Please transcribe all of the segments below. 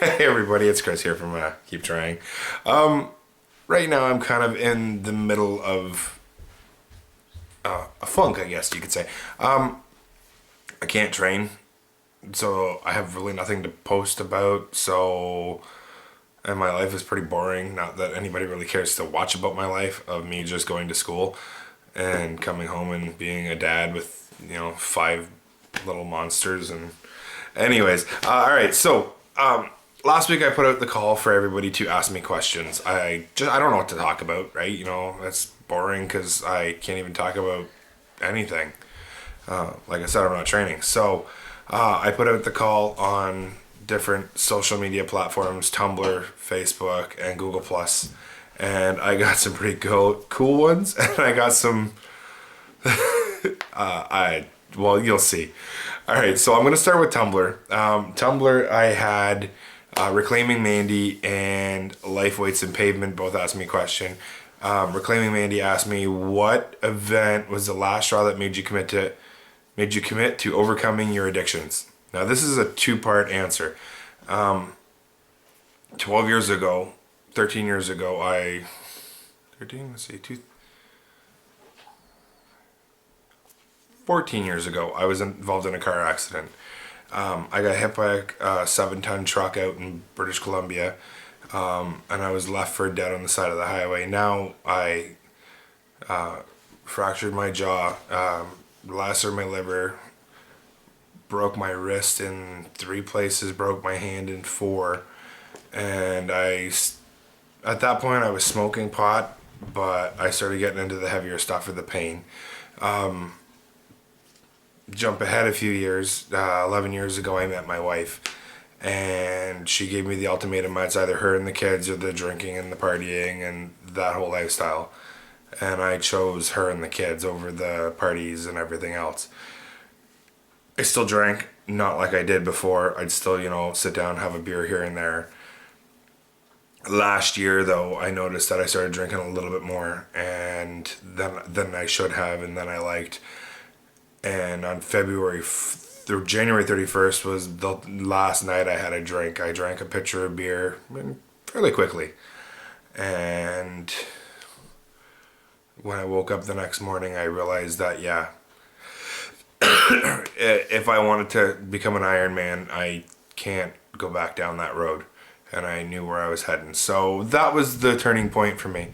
Hey everybody, it's Chris here from Keep Trying. Right now I'm kind of in the middle of a funk, I guess you could say. I can't train, so I have really nothing to post about. And my life is pretty boring. Not that anybody really cares to watch about my life of me just going to school and coming home and being a dad with five little monsters. And anyways, all right. Last week I put out the call for everybody to ask me questions. I don't know what to talk about, right? That's boring because I can't even talk about anything. Like I said, I'm not training. I put out the call on different social media platforms, Tumblr, Facebook, and Google Plus, and I got some pretty cool ones, and I got some. You'll see. All right, so I'm gonna start with Tumblr. Tumblr, I had Reclaiming Mandy and Life Weights and Pavement both asked me a question. Reclaiming Mandy asked me, what event was the last straw that made you commit to overcoming your addictions? Now this is a two-part answer. 12 years ago, 13 years ago, 14 years ago, I was involved in a car accident. I got hit by a 7-ton truck out in British Columbia, and I was left for dead on the side of the highway. Now I fractured my jaw, lacered my liver, broke my wrist in 3 places, broke my hand in 4, and at that point I was smoking pot, but I started getting into the heavier stuff for the pain. Jump ahead a few years, 11 years ago I met my wife, and she gave me the ultimatum: it's either her and the kids or the drinking and the partying and that whole lifestyle. And I chose her and the kids over the parties and everything else. I still drank, not like I did before. I'd still, sit down, have a beer here and there. Last year, though, I noticed that I started drinking a little bit more, and than I should have, and then I liked. And on January 31st was the last night I had a drink. I drank a pitcher of beer fairly quickly. And when I woke up the next morning, I realized that, if I wanted to become an Iron Man, I can't go back down that road. And I knew where I was heading. So that was the turning point for me.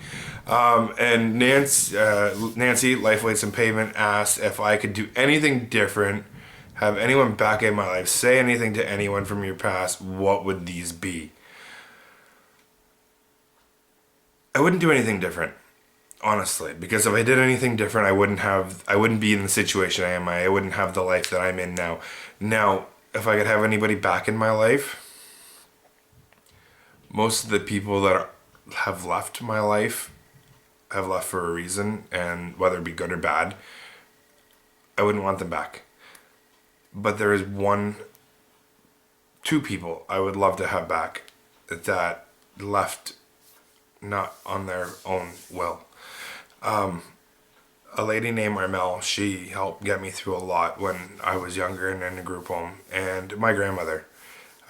And Nancy, Life Weights and Pavement, asked if I could do anything different, have anyone back in my life, say anything to anyone from your past, what would these be? I wouldn't do anything different, honestly, because if I did anything different, I wouldn't be in the situation I am. I wouldn't have the life that I'm in now. Now, if I could have anybody back in my life, most of the people that have left my life have left for a reason, and whether it be good or bad, I wouldn't want them back. But there is 2 people I would love to have back that left not on their own will. A lady named Armel, she helped get me through a lot when I was younger and in a group home, and my grandmother.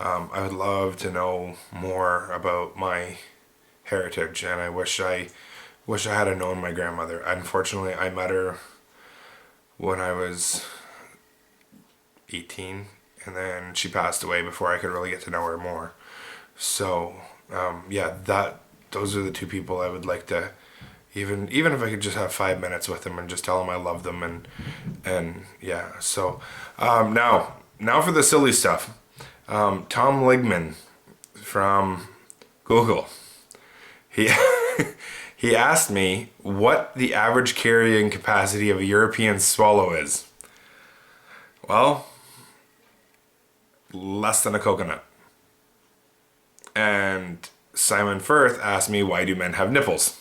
I would love to know more about my heritage, and I wish I had known my grandmother. Unfortunately, I met her when I was 18, and then she passed away before I could really get to know her more. So, those are the 2 people I would like to, even if I could just have 5 minutes with them and just tell them I love them, and yeah. So, now for the silly stuff. Tom Ligman from Google, he he asked me what the average carrying capacity of a European swallow is. Well, less than a coconut. And Simon Firth asked me, why do men have nipples?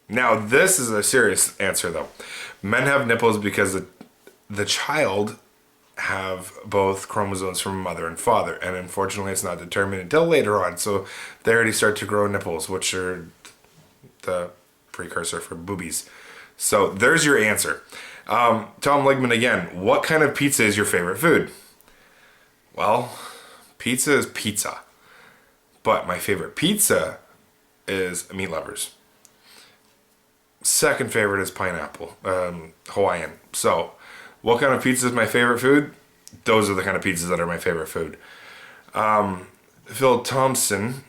Now this is a serious answer though. Men have nipples because the child have both chromosomes from mother and father, and unfortunately it's not determined until later on, so they already start to grow nipples, which are the precursor for boobies. So there's your answer. Tom Ligman again, what kind of pizza is your favorite food? Well, Pizza is pizza. But my favorite pizza is Meat Lovers. Second favorite is pineapple, Hawaiian. So, what kind of pizza is my favorite food? Those are the kind of pizzas that are my favorite food. Phil Thompson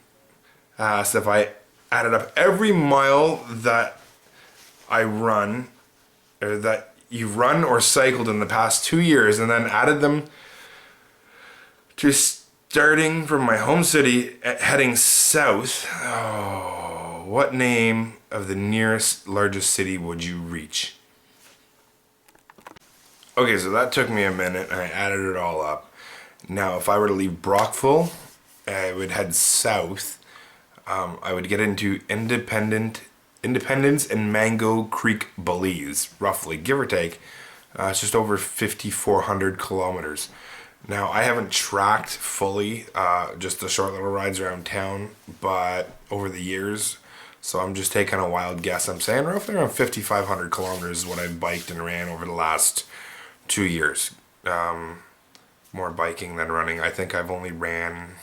asked if I added up every mile that I run, or that you've run or cycled in the past 2 years, and then added them to starting from my home city, heading south. Oh, what name of the nearest largest city would you reach? Okay, so that took me a minute, and I added it all up. Now, if I were to leave Brockville, I would head south. I would get into Independence and Mango Creek, Belize, roughly, give or take. It's just over 5,400 kilometers. Now, I haven't tracked fully, just the short little rides around town, but over the years, so I'm just taking a wild guess. I'm saying roughly around 5,500 kilometers is what I've biked and ran over the last 2 years. More biking than running. I think I've only ran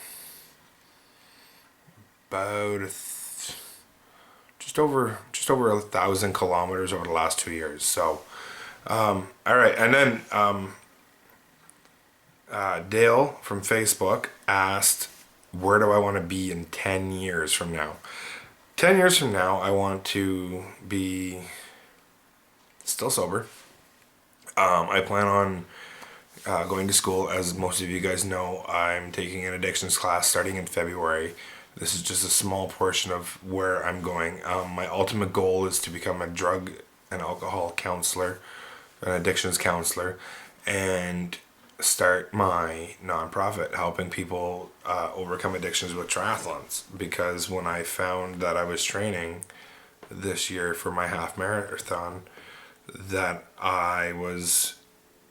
about just over 1,000 kilometers over the last 2 years. So, all right, and then Dale from Facebook asked, where do I want to be in 10 years from now? 10 years from now, I want to be still sober. I plan on going to school. As most of you guys know, I'm taking an addictions class starting in February. This is just a small portion of where I'm going. My ultimate goal is to become a drug and alcohol counselor, an addictions counselor, and start my nonprofit helping people overcome addictions with triathlons. Because when I found that I was training this year for my half marathon, that I was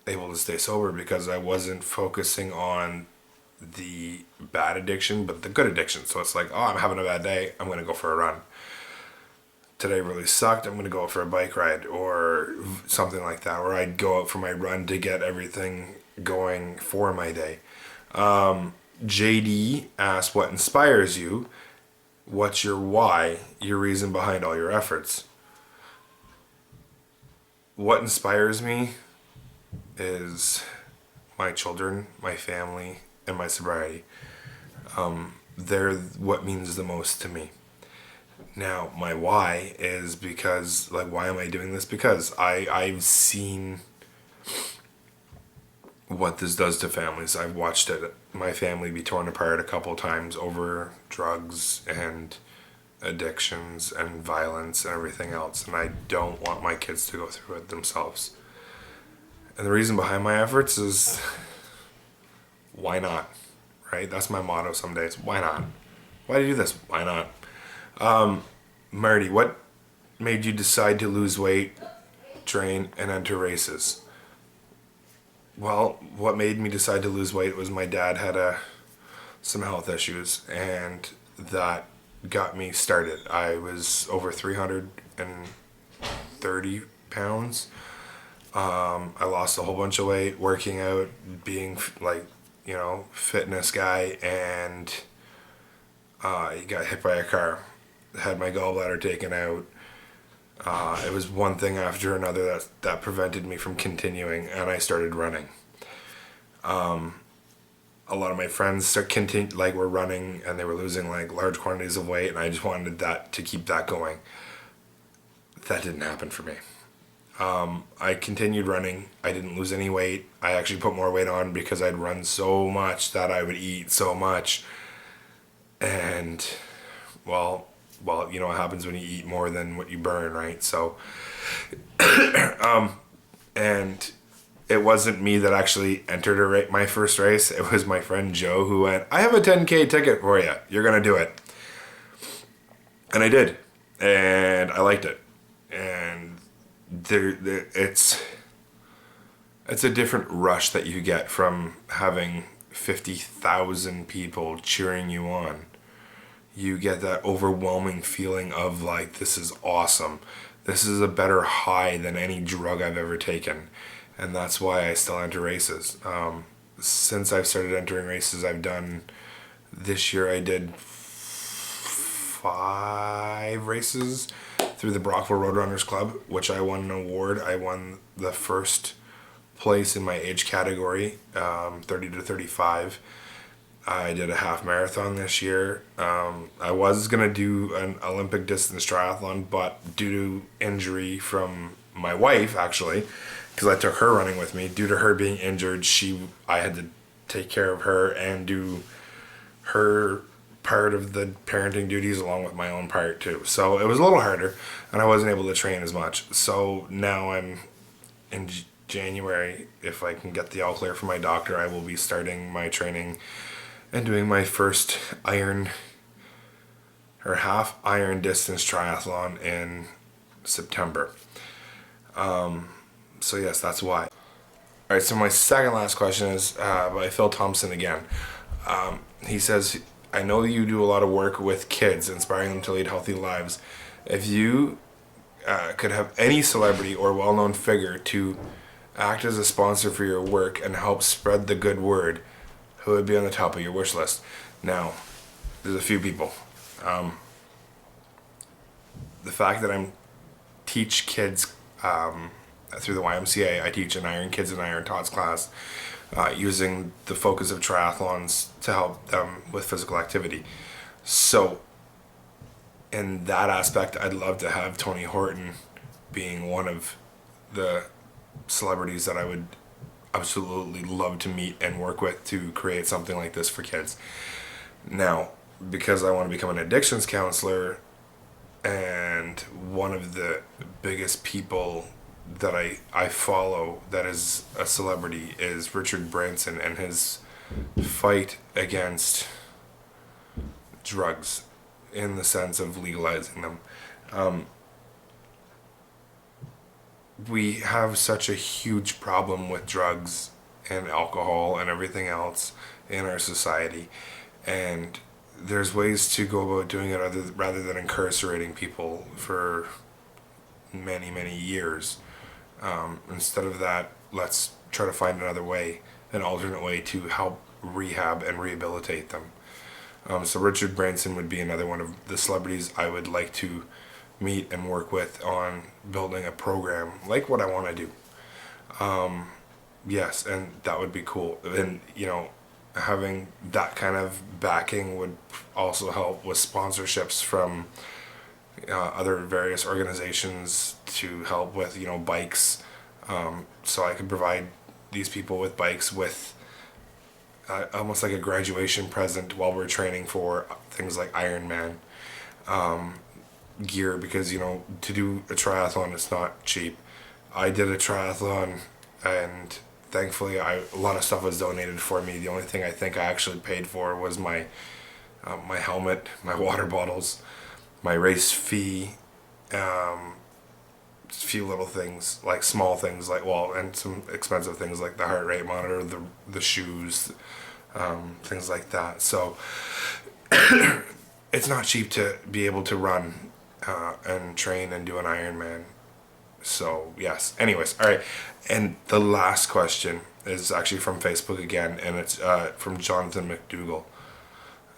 able to stay sober because I wasn't focusing on the bad addiction, but the good addiction. So it's like, oh, I'm having a bad day, I'm going to go for a run. Today really sucked, I'm going to go out for a bike ride or something like that. Or I'd go out for my run to get everything going for my day. JD asked, what inspires you? What's your why? Your reason behind all your efforts? What inspires me is my children, my family, and my sobriety. They're what means the most to me. Now, my why is because, like, why am I doing this? Because I've seen what this does to families. I've watched my family be torn apart a couple times over drugs and addictions and violence and everything else, and I don't want my kids to go through it themselves. And the reason behind my efforts is, why not? Right? That's my motto some days. Why not? Why do you do this? Why not? Marty, what made you decide to lose weight, train, and enter races? Well, what made me decide to lose weight was my dad had some health issues, and that got me started. I was over 330 pounds. I lost a whole bunch of weight working out, being fitness guy, and he got hit by a car. Had my gallbladder taken out. It was one thing after another that prevented me from continuing, and I started running. A lot of my friends were running, and they were losing large quantities of weight, and I just wanted that to keep that going. That didn't happen for me. I continued running. I didn't lose any weight. I actually put more weight on because I'd run so much that I would eat so much. And, well, you know what happens when you eat more than what you burn, right? So, and it wasn't me that actually entered my first race. It was my friend Joe who went, I have a 10K ticket for you. You're going to do it. And I did. And I liked it. And it's a different rush that you get from having 50,000 people cheering you on. You get that overwhelming feeling of this is awesome. This is a better high than any drug I've ever taken. And that's why I still enter races. since I've started entering races, this year I did 5 races through the Brockville Roadrunners Club, which I won an award. I won the first place in my age category, 30 to 35. I did a half marathon this year. I was going to do an Olympic distance triathlon, but due to injury from my wife, actually, because I took her running with me, due to her being injured, I had to take care of her and do her part of the parenting duties along with my own part too. So it was a little harder, and I wasn't able to train as much. So now I'm in January, if I can get the all clear from my doctor, I will be starting my training and doing my first half iron distance triathlon in September. So yes, that's why. All right, so my second last question is by Phil Thompson again. He says, I know you do a lot of work with kids, inspiring them to lead healthy lives. If you could have any celebrity or well-known figure to act as a sponsor for your work and help spread the good word, who would be on the top of your wish list? Now, there's a few people. The fact that I teach kids through the YMCA, I teach an Iron Kids and Iron Tots class using the focus of triathlons to help them with physical activity. So, in that aspect, I'd love to have Tony Horton being one of the celebrities that I would absolutely love to meet and work with to create something like this for kids. Now, because I want to become an addictions counselor, and one of the biggest people that I follow that is a celebrity is Richard Branson and his fight against drugs in the sense of legalizing them. We have such a huge problem with drugs and alcohol and everything else in our society, and there's ways to go about doing it rather than incarcerating people for many, many years. Instead of that, let's try to find another way, an alternate way to help rehab and rehabilitate them. So Richard Branson would be another one of the celebrities I would like to meet and work with on building a program like what I want to do. Yes, and that would be cool. And, having that kind of backing would also help with sponsorships from other various organizations to help with, bikes. So I could provide these people with bikes with almost like a graduation present while we're training for things like Ironman gear, because, to do a triathlon, it's not cheap. I did a triathlon, and thankfully a lot of stuff was donated for me. The only thing I think I actually paid for was my helmet, my water bottles, my race fee, a few little things, like small things, and some expensive things like the heart rate monitor, the shoes, things like that. So it's not cheap to be able to run and train and do an Ironman. So yes, anyways, all right. And the last question is actually from Facebook again, and it's from Jonathan McDougall.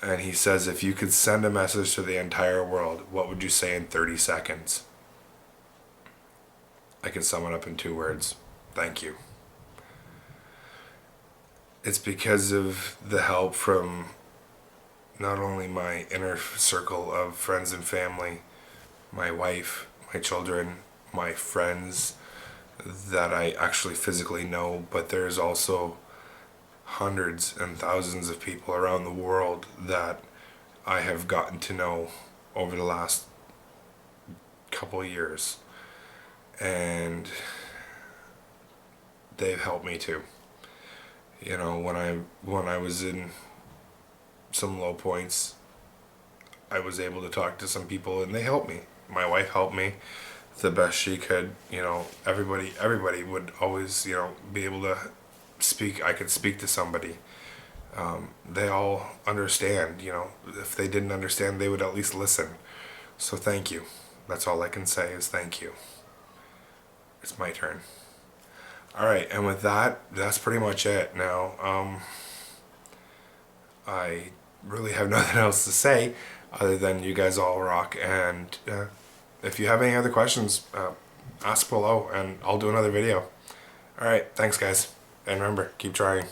And he says, if you could send a message to the entire world, what would you say in 30 seconds? I can sum it up in 2 words. Thank you. It's because of the help from not only my inner circle of friends and family, my wife, my children, my friends that I actually physically know, but there's also hundreds and thousands of people around the world that I have gotten to know over the last couple years, and they've helped me too. When I was in some low points, I was able to talk to some people, and they helped me. My wife helped me the best she could. Everybody would always, be able to speak. I could speak to somebody. They all understand. If they didn't understand, they would at least listen. So thank you. That's all I can say is thank you. It's my turn. All right, and with that, that's pretty much it now. I really have nothing else to say other than you guys all rock. And if you have any other questions, ask below and I'll do another video. All right, thanks guys. And remember, keep trying.